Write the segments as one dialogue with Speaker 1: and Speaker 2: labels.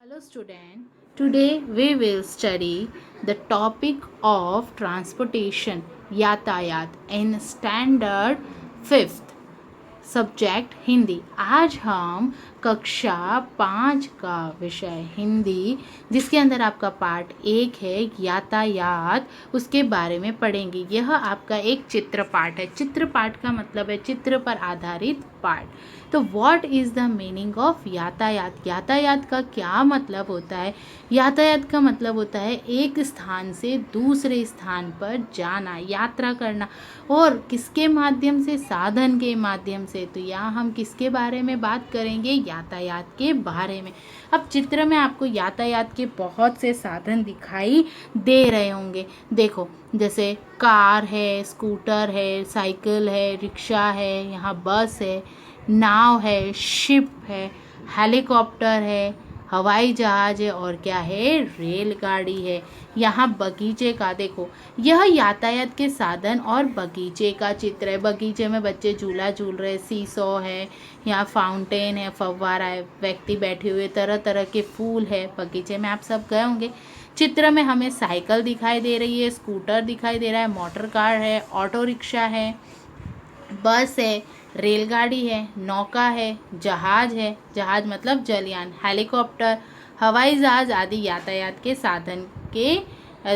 Speaker 1: Hello student, today we will study the topic of transportation यातायात in standard 5th subject Hindi. आज हम कक्षा 5 का विषय हिंदी, जिसके अंदर आपका पार्ट 1 है यातायात, उसके बारे में पढ़ेंगे। यह आपका एक चित्र पाठ है। चित्र पाठ का मतलब है चित्र पर आधारित पाठ। तो what is the meaning of यातायात? यातायात का क्या मतलब होता है? यातायात का मतलब होता है एक स्थान से दूसरे स्थान पर जाना, यात्रा करना। और किसके माध्यम से? साधन के माध्यम से। तो यहाँ हम किसके बारे में बात करेंगे? यातायात के बारे में। अब चित्र में आपको यातायात के बहुत से साधन दिखाई दे रहे होंगे। देखो, जैसे कार है, स्कूटर है, साइकिल है, रिक्शा है, यहाँ बस है, नाव है, शिप है, हेलीकॉप्टर है, हवाई जहाज है और क्या है? रेलगाड़ी है। यहाँ बगीचे का देखो, यह यातायात के साधन और बगीचे का चित्र है। बगीचे में बच्चे झूला झूल रहे, सीसॉ है, यहाँ फाउंटेन है, फव्वारा है, व्यक्ति बैठे हुए, तरह तरह के फूल है। बगीचे में आप सब गए होंगे। चित्र में हमें साइकिल दिखाई दे रही है, स्कूटर दिखाई दे रहा है, मोटर कार है, ऑटो रिक्शा है, बस है, रेलगाड़ी है, नौका है, जहाज है, जहाज मतलब जलयान, हेलीकॉप्टर, हवाई जहाज आदि यातायात के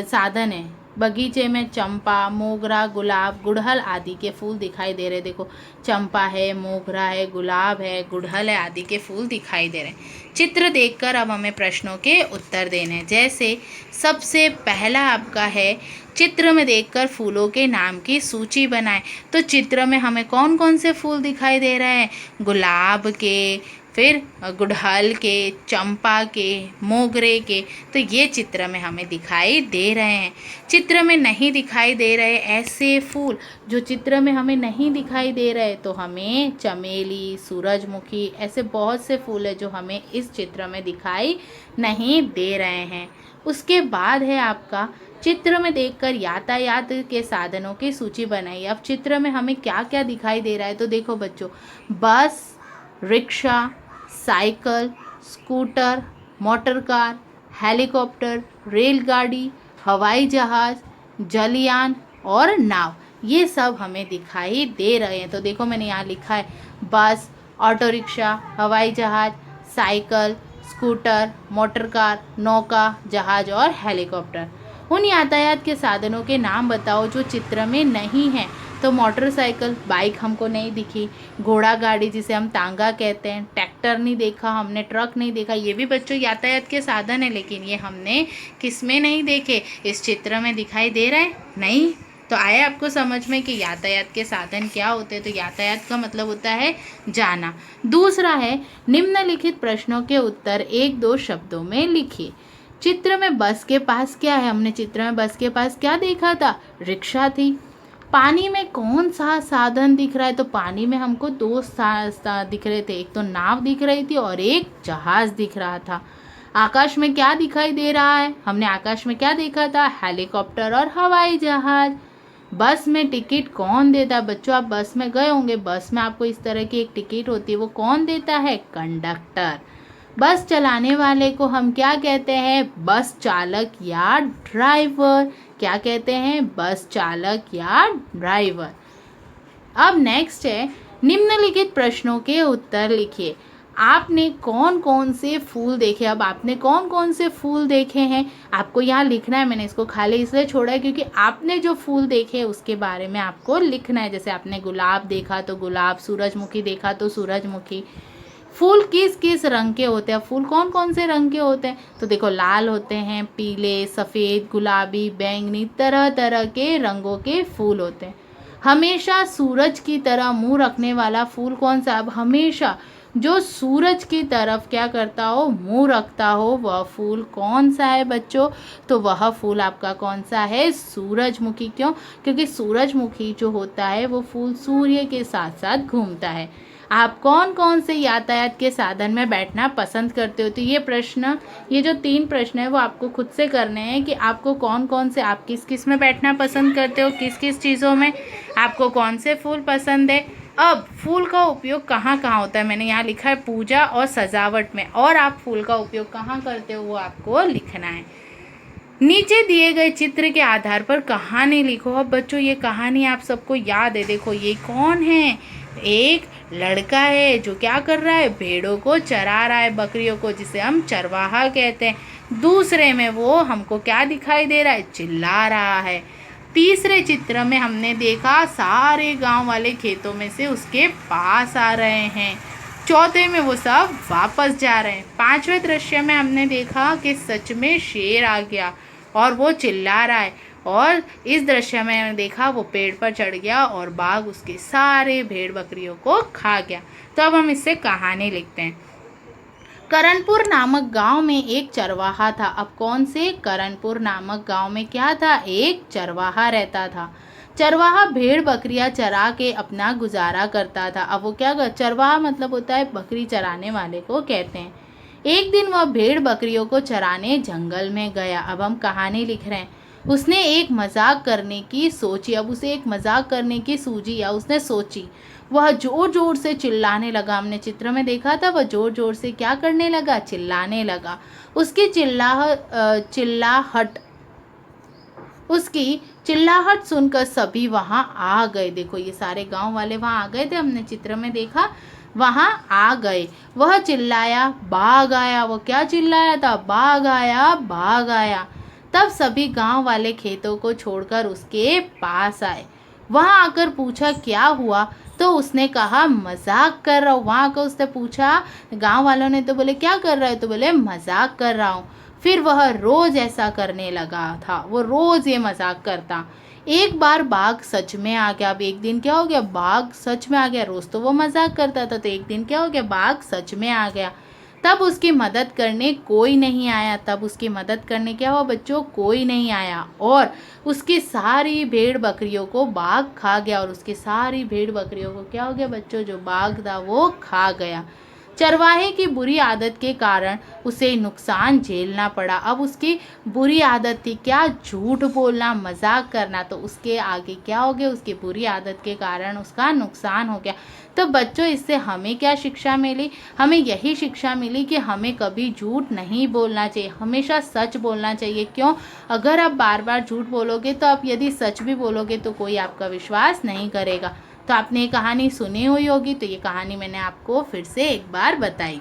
Speaker 1: साधन है। बगीचे में चंपा, मोगरा, गुलाब, गुड़हल आदि के फूल दिखाई दे रहे। देखो, चंपा है, मोगरा है, गुलाब है, गुड़हल है आदि के फूल दिखाई दे रहे हैं। चित्र देखकर अब हमें प्रश्नों के उत्तर देने हैं। जैसे सबसे पहला आपका है, चित्र में देखकर फूलों के नाम की सूची बनाएं। तो चित्र में हमें कौन कौन से फूल दिखाई दे रहे हैं? गुलाब के, फिर गुड़हल के, चंपा के, मोगरे के। तो ये चित्र में हमें दिखाई दे रहे हैं। चित्र में नहीं दिखाई दे रहे ऐसे फूल, जो चित्र में हमें नहीं दिखाई दे रहे, तो हमें चमेली, सूरजमुखी, ऐसे बहुत से फूल है जो हमें इस चित्र में दिखाई नहीं दे रहे हैं। उसके बाद है आपका, चित्र में देखकर यातायात के साधनों की सूची बनाइए। अब चित्र में हमें क्या क्या दिखाई दे रहा है? तो देखो बच्चों, बस, rickshaw, cycle, scooter, motor car, helicopter, रेलगाड़ी, हवाई जहाज, जलयान और नाव, ये सब हमें दिखाई दे रहे हैं। तो देखो, मैंने यहाँ लिखा है बस, ऑटो रिक्शा, हवाई जहाज, साइकिल, स्कूटर, मोटर कार, नौका, जहाज और हेलीकॉप्टर। उन यातायात के साधनों के नाम बताओ जो चित्र में नहीं हैं। तो मोटरसाइकिल, बाइक हमको नहीं दिखी, घोड़ा गाड़ी जिसे हम तांगा कहते हैं, ट्रैक्टर नहीं देखा हमने, ट्रक नहीं देखा। ये भी बच्चों यातायात के साधन है, लेकिन ये हमने किस में नहीं देखे? इस चित्र में दिखाई दे रहा है नहीं। तो आया आपको समझ में कि यातायात के साधन क्या होते हैं? तो यातायात का मतलब होता है जाना। दूसरा है, निम्नलिखित प्रश्नों के उत्तर 1-2 शब्दों में लिखिए। चित्र में बस के पास क्या है? हमने चित्र में बस के पास क्या देखा था? रिक्शा थी। पानी में कौन सा साधन दिख रहा है? तो पानी में हमको 2 दिख रहे थे, एक तो नाव दिख रही थी और एक जहाज दिख रहा था। आकाश में क्या दिखाई दे रहा है? हमने आकाश में क्या देखा था? हेलीकॉप्टर और हवाई जहाज। बस में टिकट कौन देता है? बच्चों, आप बस में गए होंगे, बस में आपको इस तरह की एक टिकट होती है, वो कौन देता है? कंडक्टर। बस चलाने वाले को हम क्या कहते हैं? बस चालक या ड्राइवर। क्या कहते हैं? बस चालक या ड्राइवर। अब नेक्स्ट है, निम्नलिखित प्रश्नों के उत्तर लिखिए। आपने कौन कौन से फूल देखे? अब आपने कौन कौन से फूल देखे हैं आपको यहाँ लिखना है। मैंने इसको खाली इसलिए छोड़ा है क्योंकि आपने जो फूल देखे उसके बारे में आपको लिखना है। जैसे आपने गुलाब देखा तो गुलाब, सूरजमुखी देखा तो सूरजमुखी। फूल किस किस रंग के होते हैं? फूल कौन कौन से रंग के होते हैं? तो देखो, लाल होते हैं, पीले, सफ़ेद, गुलाबी, बैंगनी, तरह तरह के रंगों के फूल होते हैं। हमेशा सूरज की तरह मुंह रखने वाला फूल कौन सा? अब हमेशा जो सूरज की तरफ क्या करता हो? मुंह रखता हो, वह फूल कौन सा है बच्चों? तो वह फूल आपका कौन सा है? सूरजमुखी। क्यों? क्योंकि सूरजमुखी जो होता है वो फूल सूर्य के साथ साथ घूमता है। आप कौन कौन से यातायात के साधन में बैठना पसंद करते हो? तो ये जो 3 प्रश्न है वो आपको खुद से करने हैं कि आपको कौन कौन से, आप किस किस में बैठना पसंद करते हो, किस किस चीज़ों में, आपको कौन से फूल पसंद है। अब फूल का उपयोग कहाँ कहाँ होता है, मैंने यहाँ लिखा है पूजा और सजावट में, और आप फूल का उपयोग कहाँ करते हो वो आपको लिखना है। नीचे दिए गए चित्र के आधार पर कहानी लिखो। अब बच्चों ये कहानी आप सबको याद है, देखो ये कौन है, एक लड़का है जो क्या कर रहा है, भेड़ों को चरा रहा है, बकरियों को, जिसे हम चरवाहा कहते हैं। दूसरे में वो हमको क्या दिखाई दे रहा है, चिल्ला रहा है। तीसरे चित्र में हमने देखा सारे गांव वाले खेतों में से उसके पास आ रहे हैं। चौथे में वो सब वापस जा रहे हैं। पांचवें दृश्य में हमने देखा कि सच में शेर आ गया और वो चिल्ला रहा है, और इस दृश्य में हमने देखा वो पेड़ पर चढ़ गया और बाघ उसके सारे भेड़ बकरियों को खा गया। तो अब हम इससे कहानी लिखते हैं। करणपुर नामक गांव में एक चरवाहा था। अब कौन से, करणपुर नामक गांव में क्या था, एक चरवाहा रहता था। चरवाहा भेड़ बकरियां चरा के अपना गुजारा करता था। अब वो क्या, चरवाहा मतलब होता है बकरी चराने वाले को कहते हैं। एक दिन वह भेड़ बकरियों को चराने जंगल में गया। अब हम कहानी लिख रहे हैं। उसने एक मजाक करने की सोची। अब उसे एक मजाक करने की सूझी या उसने सोची। वह जोर जोर से चिल्लाने लगा। हमने चित्र में देखा था, वह जोर जोर से क्या करने लगा, चिल्लाने लगा। उसकी चिल्लाहट सुनकर सभी वहां आ गए। देखो ये सारे गांव वाले वहां आ गए थे, हमने चित्र में देखा, वहां आ गए। वह चिल्लाया, बाघ आया। वो क्या चिल्लाया था, बाघ आया, बाघ आया। तब सभी गांव वाले खेतों को छोड़कर उसके पास आए। वहां आकर पूछा क्या हुआ, तो उसने कहा मजाक कर रहा हूँ। वहां आकर उसने पूछा, गांव वालों ने तो बोले क्या कर रहा है, तो बोले मजाक कर रहा हूँ। फिर वह रोज ऐसा करने लगा था, वो रोज ये मजाक करता। एक बार बाघ सच में आ गया। अब एक दिन क्या हो गया, बाघ सच में आ गया। रोज तो वो मजाक करता था, तो एक दिन क्या हो गया, बाघ सच में आ गया। तब उसकी मदद करने कोई नहीं आया। तब उसकी मदद करने क्या हुआ बच्चों, कोई नहीं आया, और उसकी सारी भेड़ बकरियों को बाघ खा गया। और उसकी सारी भेड़ बकरियों को क्या हो गया बच्चों, जो बाघ था वो खा गया। चरवाहे की बुरी आदत के कारण उसे नुकसान झेलना पड़ा। अब उसकी बुरी आदत थी क्या, झूठ बोलना, मजाक करना। तो उसके आगे क्या हो गया, उसकी बुरी आदत के कारण उसका नुकसान हो गया। तो बच्चों इससे हमें क्या शिक्षा मिली, हमें यही शिक्षा मिली कि हमें कभी झूठ नहीं बोलना चाहिए, हमेशा सच बोलना चाहिए। क्यों, अगर आप बार बार झूठ बोलोगे तो आप यदि सच भी बोलोगे तो कोई आपका विश्वास नहीं करेगा। तो आपने ये कहानी सुनी हुई होगी, तो ये कहानी मैंने आपको फिर से एक बार बताई।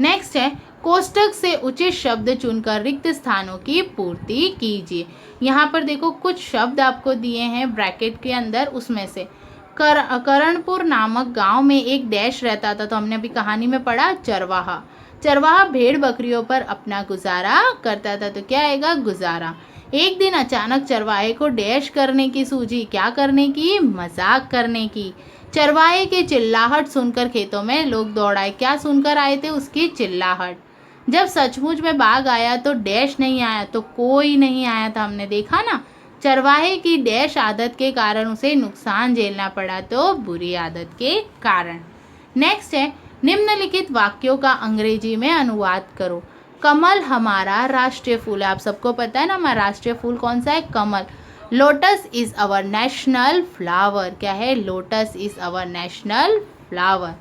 Speaker 1: नेक्स्ट है, कोष्टक से उचित शब्द चुनकर रिक्त स्थानों की पूर्ति कीजिए। यहाँ पर देखो कुछ शब्द आपको दिए हैं ब्रैकेट के अंदर, उसमें से करणपुर नामक गांव में एक डैश रहता था। तो हमने अभी कहानी में पढ़ा चरवाहा। चरवाहा भेड़ बकरियों पर अपना गुजारा करता था। तो क्या आएगा, गुजारा। एक दिन अचानक चरवाहे को डैश करने की सूझी, क्या करने की, मजाक करने की। चरवाहे की चिल्लाहट सुनकर खेतों में लोग दौड़ आए। क्या सुनकर आए थे, उसकी चिल्लाहट। जब सचमुच में बाघ आया तो डैश नहीं आया, तो कोई नहीं आया था, हमने देखा ना। चरवाहे की डैश आदत के कारण उसे नुकसान झेलना पड़ा, तो बुरी आदत के कारण। नेक्स्ट है, निम्नलिखित वाक्यों का अंग्रेजी में अनुवाद करो। कमल हमारा राष्ट्रीय फूल है। आप सबको पता है ना हमारा राष्ट्रीय फूल कौन सा है, कमल। Lotus is our national flower. क्या है, lotus is our national flower.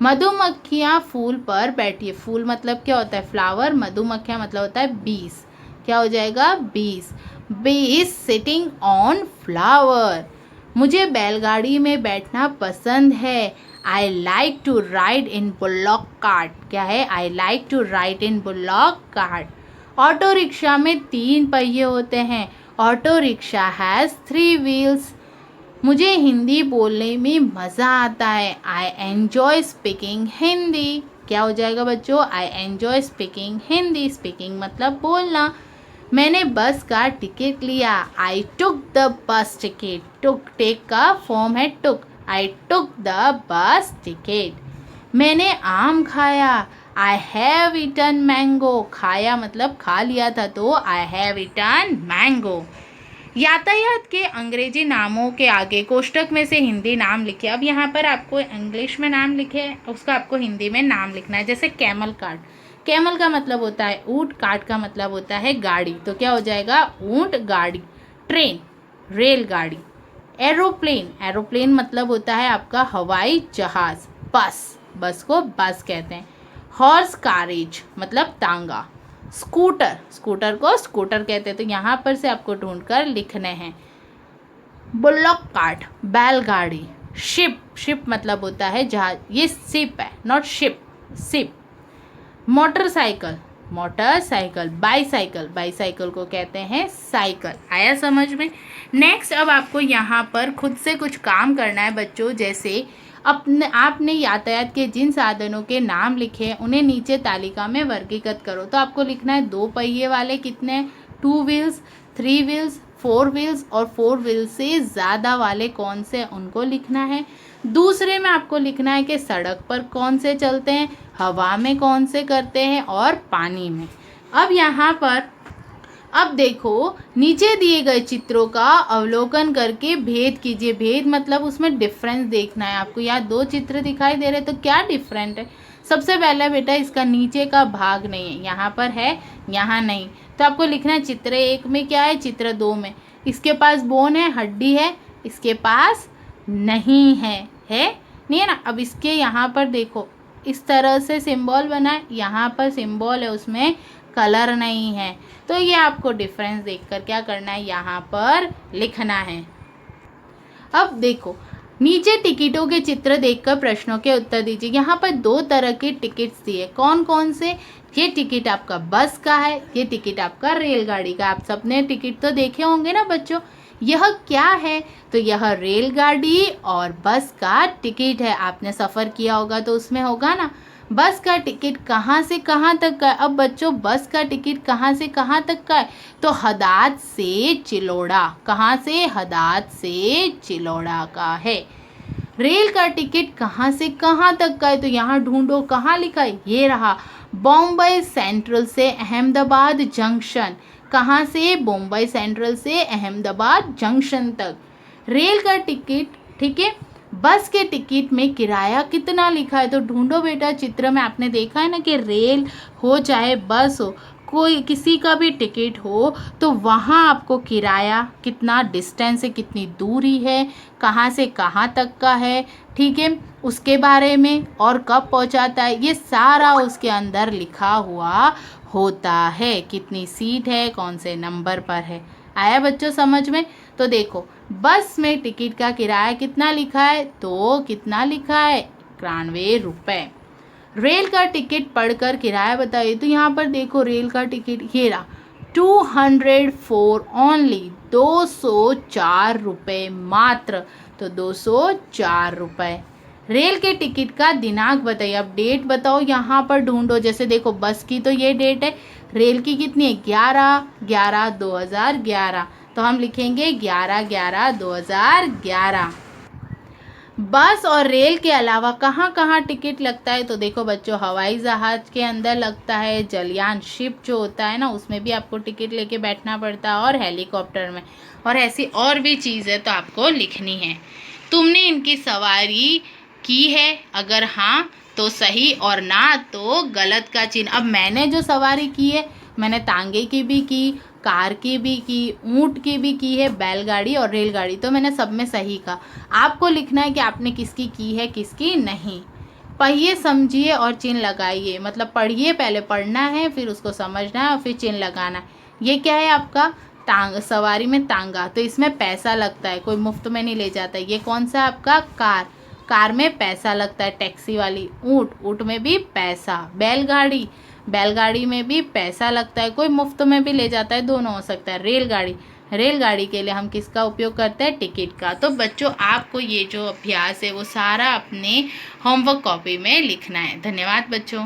Speaker 1: मधुमक्खियाँ फूल पर बैठी है। फूल मतलब क्या होता है, फ्लावर। मधुमक्खियाँ मतलब होता है बीस। क्या हो जाएगा, बीस। बीस सिटिंग ऑन फ्लावर। मुझे बैलगाड़ी में बैठना पसंद है। I like to ride in bullock cart. क्या है, I like to ride in bullock cart. Auto rickshaw में 3 पहिए होते हैं। Auto rickshaw has 3 wheels. मुझे हिंदी बोलने में मज़ा आता है। I enjoy speaking Hindi. क्या हो जाएगा बच्चों, I enjoy speaking Hindi. Speaking मतलब बोलना। मैंने बस का टिकट लिया। I took the bus ticket. Took, take का फॉर्म है टुक। आई टुक द बस टिकट। मैंने आम खाया। I have eaten mango. खाया मतलब खा लिया था, तो आई हैव ईटन मैंगो। यातायात के अंग्रेजी नामों के आगे कोष्टक में से हिंदी नाम लिखे। अब यहाँ पर आपको इंग्लिश में नाम लिखे, उसका आपको हिंदी में नाम लिखना है। जैसे कैमल कार्ट, कैमल का मतलब होता है ऊंट, कार्ट का मतलब होता है गाड़ी। तो क्या हो जाएगा, ऊंट गाड़ी। ट्रेन, रेलगाड़ी। एरोप्लेन, एरोप्लेन मतलब होता है आपका हवाई जहाज। बस, बस को बस कहते हैं। हॉर्स कैरेज मतलब तांगा। स्कूटर, स्कूटर को स्कूटर कहते हैं। तो यहाँ पर से आपको ढूंढकर लिखने हैं। बुल्लॉक कार्ट बैलगाड़ी। शिप, शिप मतलब होता है जहाज, ये शिप है not ship, ship. Motorcycle, motorcycle. Bicycle, bicycle को कहते हैं साइकिल। आया समझ में। नेक्स्ट अब आपको यहाँ पर खुद से कुछ काम करना है बच्चों। जैसे आपने यातायात के जिन साधनों के नाम लिखे उन्हें नीचे तालिका में वर्गीकृत करो। तो आपको लिखना है 2 पहिए वाले कितने, 2 व्हील्स, 3 व्हील्स, 4 व्हील्स और 4 व्हील्स से ज़्यादा वाले कौन से, उनको लिखना है। दूसरे में आपको लिखना है कि सड़क पर कौन से चलते हैं, हवा में कौन से करते हैं और पानी में। अब यहाँ पर अब देखो नीचे दिए गए चित्रों का अवलोकन करके भेद कीजिए। भेद मतलब उसमें डिफरेंस देखना है आपको। यहाँ 2 चित्र दिखाई दे रहे, तो क्या डिफरेंट है। सबसे पहला बेटा इसका नीचे का भाग नहीं है, यहाँ पर है, यहाँ नहीं। तो आपको लिखना है चित्र 1 में क्या है, चित्र 2 में इसके पास बोन है, हड्डी है, इसके पास नहीं है नहीं है ना। अब इसके यहाँ पर देखो इस तरह से सिंबल बना है, यहाँ पर सिंबल है उसमें कलर नहीं है। तो ये आपको डिफरेंस देखकर क्या करना है, यहाँ पर लिखना है। अब देखो नीचे टिकटों के चित्र देखकर प्रश्नों के उत्तर दीजिए। यहाँ पर 2 तरह के टिकट्स दिए, कौन कौन से। ये टिकट आपका बस का है, ये टिकट आपका रेलगाड़ी का। आप सबने टिकट तो देखे होंगे ना बच्चों। यह क्या है, तो यह रेलगाड़ी और बस का टिकट है। आपने सफ़र किया होगा तो उसमें होगा ना। बस का टिकट कहाँ से कहाँ तक का है। अब बच्चों बस का टिकट कहाँ से कहाँ तक का है, तो हदाद से चिलोड़ा। कहाँ से, हदाद से चिलोड़ा का है। रेल का टिकट कहाँ से कहाँ तक का है, तो यहाँ ढूंढो कहाँ लिखा है, ये रहा, बॉम्बे सेंट्रल से अहमदाबाद जंक्शन। कहाँ से, बॉम्बे सेंट्रल से अहमदाबाद जंक्शन तक रेल का टिकट। ठीक है, बस के टिकट में किराया कितना लिखा है, तो ढूंढो बेटा। चित्र में आपने देखा है ना कि रेल हो चाहे बस हो, कोई किसी का भी टिकट हो, तो वहाँ आपको किराया कितना, डिस्टेंस है, कितनी दूरी है, कहाँ से कहाँ तक का है, ठीक है, उसके बारे में, और कब पहुँचाता है, ये सारा उसके अंदर लिखा हुआ होता है। कितनी सीट है, कौन से नंबर पर है। आया बच्चों समझ में। तो देखो बस में टिकट का किराया कितना लिखा है, तो कितना लिखा है, 91 रुपये। रेल का टिकट पढ़कर किराया बताइए। तो यहाँ पर देखो रेल का टिकट ये रहा, 204 ओनली, 204 रुपये मात्र। तो 204 रुपये। रेल के टिकट का दिनांक बताइए। अब डेट बताओ, यहाँ पर ढूंढो। जैसे देखो बस की तो ये डेट है, रेल की कितनी है, 11/11/2011। तो हम लिखेंगे 11/11/2011। बस और रेल के अलावा कहाँ कहाँ टिकट लगता है, तो देखो बच्चों हवाई जहाज़ के अंदर लगता है, जलयान शिप जो होता है ना उसमें भी आपको टिकट लेके बैठना पड़ता है, और हेलीकॉप्टर में, और ऐसी और भी चीज़ है तो आपको लिखनी है। तुमने इनकी सवारी की है, अगर हाँ तो सही और ना तो गलत का चिन्ह। अब मैंने जो सवारी की है, मैंने तांगे की भी की, कार की भी की, ऊँट की भी की है, बैलगाड़ी और रेलगाड़ी, तो मैंने सब में सही कहा। आपको लिखना है कि आपने किसकी की है किसकी नहीं। पहिए समझिए और चिन्ह लगाइए, मतलब पढ़िए, पहले पढ़ना है फिर उसको समझना है और फिर चिन्ह लगाना है। ये क्या है आपका तांग, सवारी में तांगा, तो इसमें पैसा लगता है, कोई मुफ्त में नहीं ले जाता। ये कौन सा आपका कार, कार में पैसा लगता है, टैक्सी वाली। ऊँट, ऊँट में भी पैसा। बैलगाड़ी, बैलगाड़ी में भी पैसा लगता है, कोई मुफ्त में भी ले जाता है, दोनों हो सकता है। रेलगाड़ी, रेलगाड़ी के लिए हम किसका उपयोग करते हैं, टिकट का। तो बच्चों आपको ये जो अभ्यास है वो सारा अपने होमवर्क कॉपी में लिखना है। धन्यवाद बच्चों।